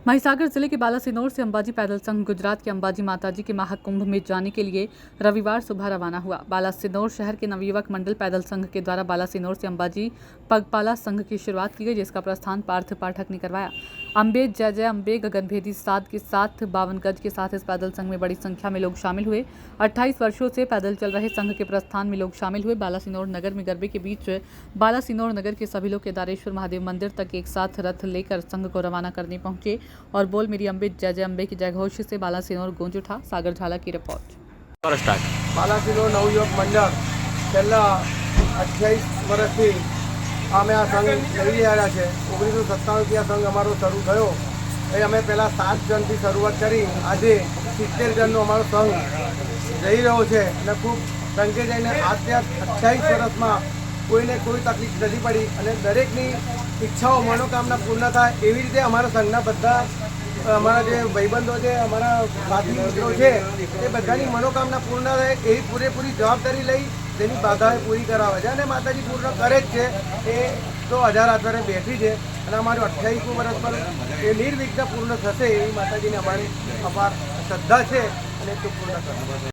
महिसागर जिले के बालासिनोर से अंबाजी पैदल संघ गुजरात के अंबाजी माताजी के महाकुंभ में जाने के लिए रविवार सुबह रवाना हुआ। बालासिनोर शहर के नवयुवक मंडल पैदल संघ के द्वारा बालासिनोर से अंबाजी पगपाला संघ की शुरुआत की गई, जिसका प्रस्थान पार्थ पाठक ने करवाया। अम्बे जय जय अम्बे गगनभेदी साध के साथ 52 गज के साथ इस पैदल संघ में बड़ी संख्या में लोग शामिल हुए। 28 वर्षों से पैदल चल रहे संघ के प्रस्थान में लोग शामिल हुए। बालासिनोर नगर में गरबे के बीच बालासिनोर नगर के सभी लोग केदारेश्वर महादेव मंदिर तक एक साथ रथ लेकर संघ को रवाना करने पहुंचे और बोल मेरी अम्बे जय जय अम्बे की जयघोष से बालासिनोर गूंज उठा। सागर झाला की रिपोर्ट। बालासिनोर नवयुवक मंडल છેલ્લા 28 વર્ષથી અમે આ સંઘ કરી રહ્યા છે। 1997થી આ સંઘ અમારો શરૂ થયો। એ અમે પહેલાં 7 જણથી શરૂઆત કરી, આજે 70 જણનો અમારો સંઘ જઈ રહ્યો છે અને ખૂબ સંઘે જઈને અત્યાર 28 વર્ષમાં કોઈને કોઈ તકલીફ નથી પડી અને દરેકની ઈચ્છાઓ મનોકામના પૂર્ણ થાય એવી રીતે અમારા સંઘના બધા અમારા જે ભાઈબંધો છે, અમારા સાથી મિત્રો છે, એ બધાની મનોકામના પૂર્ણ થાય એવી પૂરેપૂરી જવાબદારી લઈ તેની બાધાએ પૂરી કરાવે છે અને માતાજી પૂર્ણ કરે જ છે। એ તો હજાર આધારે બેઠી છે અને અમારું 28મું વર્ષ પર એ નિર્વિઘ્ન પૂર્ણ થશે એવી માતાજીને અમારી અપાર શ્રદ્ધા છે અને તો પૂર્ણ કરશે।